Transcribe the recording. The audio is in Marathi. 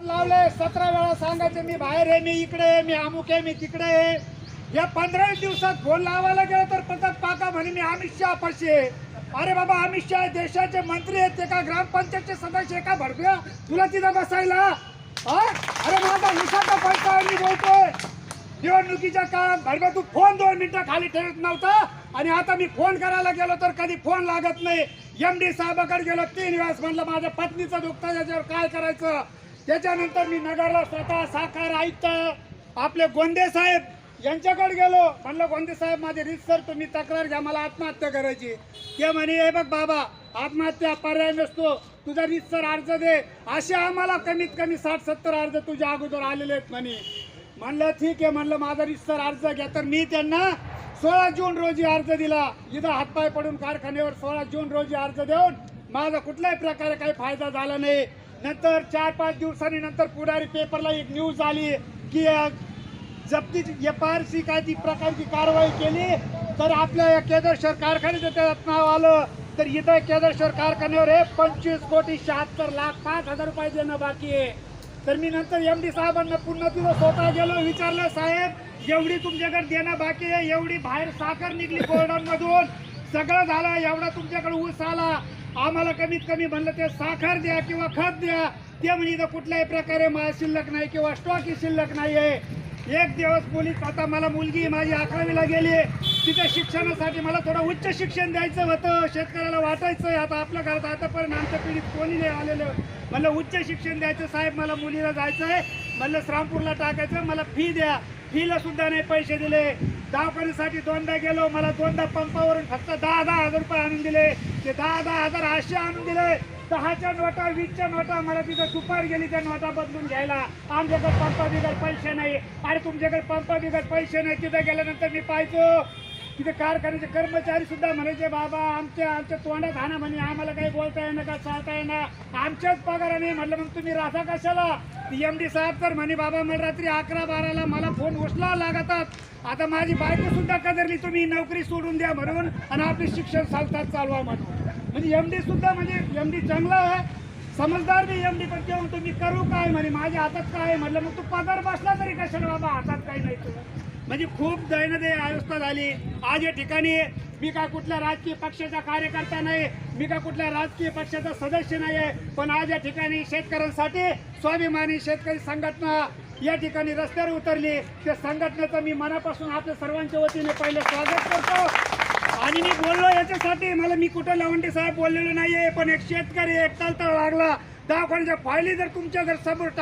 लावले 17 वेळा सांगायचे मी बाहेर आहे, मी इकडे आहे, मी अमुक आहे, मी तिकडे आहे. या 15 दिवसात फोन लावायला गेलो तर पतक पाका म्हणे मी अमित शहा पाशी आहे. अरे बाबा, अमित शहा देशाचे मंत्री आहेत, ते का ग्रामपंचायतचे सदस्य का भडव्या तुला तिथं बसायला? अरे माझा निशाचा पैसा आहे, मी बोलतोय निवडणुकीच्या काळात भडव्या तू फोन 2 मिनिटं खाली ठेवत नव्हता. आणि आता मी फोन करायला गेलो तर कधी फोन लागत नाही. MD साहेबाकडे गेलो 3 वेळेस, म्हणलं माझ्या पत्नीचं दुखतं, याच्यावर काय करायचं. त्याच्यानंतर मी नगरला स्वतः साखर आयुक्त आपले गोंदे साहेब यांच्याकडे गेलो. म्हणलं गोंदे साहेब माझे रीतसर तुम्ही तक्रार घ्या, मला आत्महत्या करायची. ते म्हणे हे बघ बाबा, आत्महत्या पर्याय नसतो, तुझा रीतसर अर्ज दे. असे आम्हाला कमीत कमी 60-70 अर्ज तुझ्या अगोदर आलेले आहेत म्हणे. म्हणलं ठीक आहे, म्हणलं माझा रीतसर अर्ज घ्या. तर मी त्यांना 16 जून रोजी अर्ज दिला. इथं हातपाय पडून कारखान्यावर 16 जून रोजी अर्ज देऊन माझा कुठल्याही प्रकारे काही फायदा झाला नाही. नंतर 4-5 दिवसांनी नंतर पुढारी पेपरला एक न्यूज आली की जप्तीची FRC काय ती प्रकारची कारवाई केली. तर आपल्या या केदारेश्वर कारखान्याचं त्यात नाव आलं. तर इथं केदारेश्वर कारखान्यावर 25,76,05,000 रुपये देणं बाकी आहे. तर मी नंतर MD साहेबांना पुन्हा तिथं स्वतः गेलो, विचारलं साहेब एवढी तुमच्याकडे देणं बाकी आहे, एवढी बाहेर साखर निघली कोरडांमधून, सगळं झालं, एवढा तुमच्याकडे ऊस आला, आम्हाला कमीत कमी म्हणलं ते साखर द्या किंवा खत द्या. ते म्हणजे इथं कुठल्याही प्रकारे माल शिल्लक नाही किंवा स्टॉक शिल्लक नाही आहे. एक दिवस पोलीस, आता मला मुलगी माझी 11वीला गेली, तिच्या शिक्षणासाठी मला थोडं उच्च शिक्षण द्यायचं होतं, शेतकऱ्याला वाटायचं आता आपल्या घरात आतापर्यंत आमच्या पिढीत कोणी नाही आलेलं. म्हणलं उच्च शिक्षण द्यायचं साहेब, मला मुलीला जायचं आहे, म्हणलं श्रामपूरला टाकायचं, मला फी द्या. फीला सुद्धा नाही पैसे दिले. दवाखान्यासाठी 2दा गेलो, मला 2दा पंपावरून फक्त 10,000 रुपये आणून दिले. ते 10,000 असे आणून दिले. 10च्या नोटा 20च्या नोटा मला तिथं दुपार गेली त्या नोटा बदलून घ्यायला. आमच्याकडे पंपा बिगर पैसे नाही. अरे तुमच्याकडे पंपा बिगर पैसे नाही. तिथं गेल्यानंतर मी पाहायचो तिथे कारखान्याचे कर्मचारी सुद्धा म्हणायचे बाबा आमच्या तोंडात हाना म्हणे, आम्हाला काही बोलता येणार का चालता येणार, आमच्याच पगाराने. म्हटलं मग तुम्ही राहता कशाला? MD साहेब तर म्हणे बाबा मला रात्री 11-12ला मला फोन उचलावा लागतात. आता माझी बायको सुद्धा कदरली, तुम्ही नोकरी सोडून द्या म्हणून आणि आपले शिक्षण चालतात चालवा म्हणून. म्हणजे MD सुद्धा म्हणजे MD चांगला आहे, समजदार बी MD, पण तेव्हा तुम्ही करू काय म्हणे, माझ्या हातात काय. म्हटलं मग तू पगार बसला तरी कशाला बाबा, हातात काही नाही तुला. म्हणजे खूप दैनंदिन अवस्था झाली. आज या ठिकाणी मी काय कुठल्या राजकीय पक्षाचा कार्यकर्ता नाही, मी काय कुठल्या राजकीय पक्षाचा सदस्य नाही आहे, पण आज या ठिकाणी शेतकऱ्यांसाठी स्वाभिमानी शेतकरी संघटना या ठिकाणी रस्त्यावर उतरली. त्या संघटनेचं मी मनापासून आपल्या सर्वांच्या वतीने पहिले स्वागत करतो. आणि मी बोललो याच्यासाठी, मला मी कुठं लवंडे साहेब बोललेलो नाहीये, पण एक शेतकरी एक तळतळ लागला. दवाखान्याच्या फायली जर तुमच्या जर समोर टाक